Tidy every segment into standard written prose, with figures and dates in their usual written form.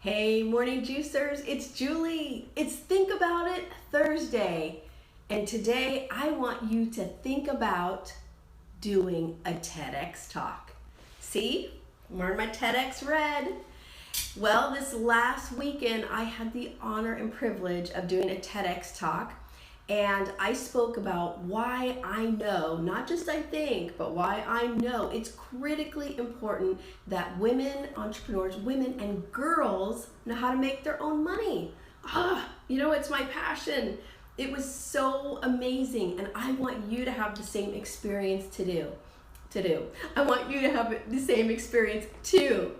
Hey, morning juicers, it's Julie. It's Think About It Thursday. And today I want you to think about doing a TEDx talk. See, I'm wearing my TEDx red. Well, this last weekend I had the honor and privilege of doing a TEDx talk. And I spoke about why I know, not just I think, but why I know it's critically important that women, entrepreneurs, women and girls know how to make their own money. It's my passion. It was so amazing, and I want you to have the same experience to do. I want you to have the same experience too.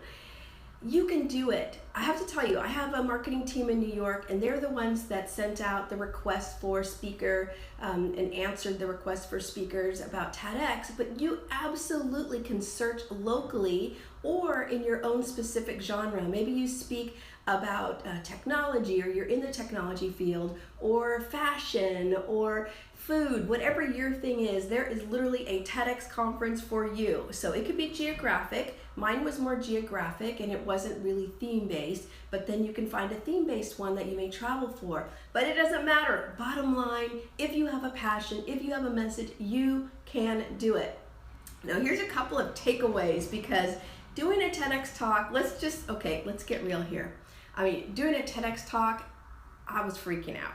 You can do it. I have to tell you, I have a marketing team in New York, and they're the ones that sent out the request for speaker and answered the request for speakers about TEDx, but you absolutely can search locally or in your own specific genre. Maybe you speak about technology, or you're in the technology field, or fashion, or food, whatever your thing is, there is literally a TEDx conference for you. So it could be geographic. Mine was more geographic and it wasn't really theme-based, but then you can find a theme-based one that you may travel for. But it doesn't matter. Bottom line, if you have a passion, if you have a message, you can do it. Now here's a couple of takeaways, because doing a TEDx talk, let's get real here. Doing a TEDx talk, I was freaking out.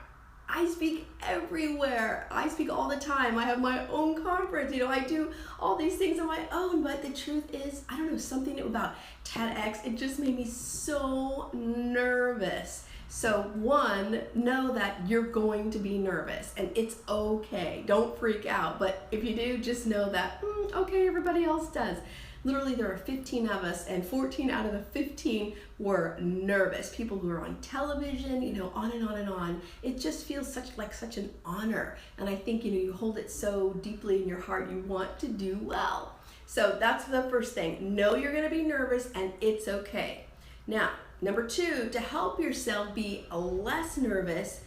I speak everywhere. I speak all the time. I have my own conference. I do all these things on my own, but the truth is, I don't know, something about TEDx, it just made me so nervous. So one, know that you're going to be nervous, and it's okay. Don't freak out, but if you do, just know that, okay, everybody else does. Literally, there were 15 of us, and 14 out of the 15 were nervous. People who are on television, on and on and on. It just feels such an honor. And I think, you hold it so deeply in your heart, you want to do well. So that's the first thing. Know you're gonna be nervous, and it's okay. Now, number two, to help yourself be less nervous,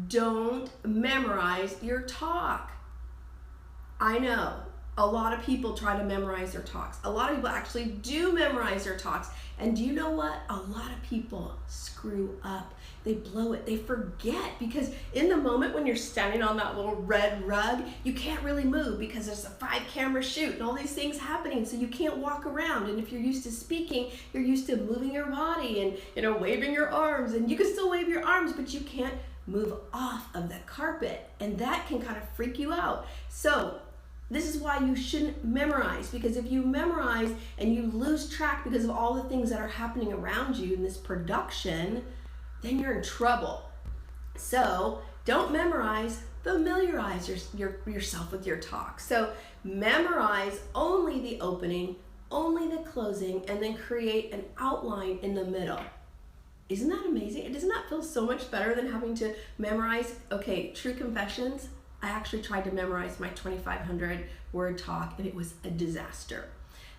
don't memorize your talk. I know. A lot of people try to memorize their talks. A lot of people actually do memorize their talks. And do you know what? A lot of people screw up. They blow it. They forget, because in the moment when you're standing on that little red rug, you can't really move because there's a 5-camera shoot and all these things happening, so you can't walk around. And if you're used to speaking, you're used to moving your body and waving your arms, and you can still wave your arms, but you can't move off of the carpet, and that can kind of freak you out. So this is why you shouldn't memorize, because if you memorize and you lose track because of all the things that are happening around you in this production, then you're in trouble. So don't memorize, familiarize yourself with your talk. So memorize only the opening, only the closing, and then create an outline in the middle. Isn't that amazing? Doesn't that feel so much better than having to memorize? Okay, true confessions. I actually tried to memorize my 2,500 word talk, and it was a disaster.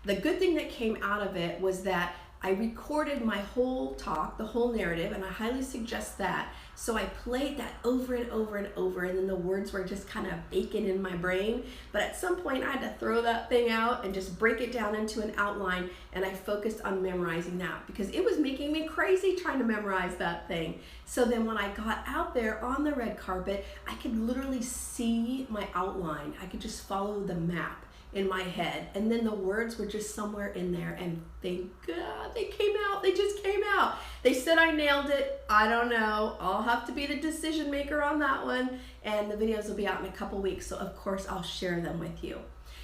The good thing that came out of it was that I recorded my whole talk, the whole narrative, and I highly suggest that. So I played that over and over and over, and then the words were just kind of baking in my brain. But at some point I had to throw that thing out and just break it down into an outline, and I focused on memorizing that because it was making me crazy trying to memorize that thing. So then when I got out there on the red carpet, I could literally see my outline. I could just follow the map in my head, and then the words were just somewhere in there, and thank God they came out. They just came out. They said I nailed it. I don't know. I'll have to be the decision maker on that one, and the videos will be out in a couple weeks, so of course I'll share them with you.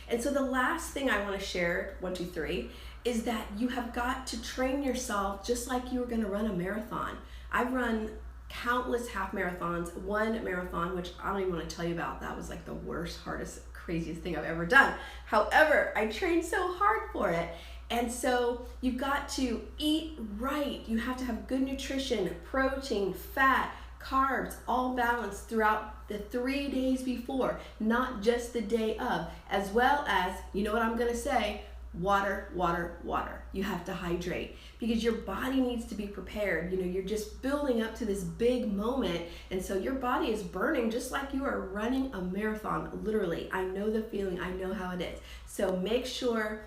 And so the last thing I want to share, 1, 2, 3, is that you have got to train yourself just like you were going to run a marathon. I've run countless half marathons, one marathon, which I don't even want to tell you about. That was like the worst, hardest, craziest thing I've ever done. However, I trained so hard for it. And so you've got to eat right. You have to have good nutrition, protein, fat, carbs, all balanced throughout the 3 days before, not just the day of, as well as, you know what I'm going to say, water, water, water. You have to hydrate because your body needs to be prepared. You're just building up to this big moment, and so your body is burning just like you are running a marathon, literally. I know the feeling. I know how it is. So make sure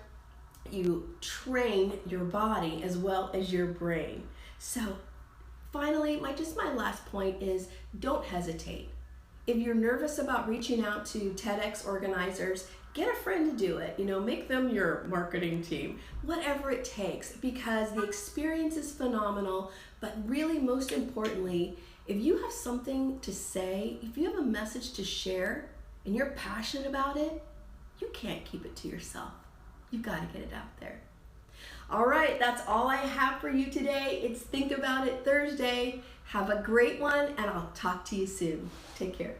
you train your body as well as your brain. So finally, my last point is don't hesitate. If you're nervous about reaching out to TEDx organizers, get a friend to do it. Make them your marketing team, whatever it takes, because the experience is phenomenal. But really, most importantly, if you have something to say, if you have a message to share and you're passionate about it, you can't keep it to yourself. You've got to get it out there. All right, that's all I have for you today. It's Think About It Thursday. Have a great one, and I'll talk to you soon. Take care.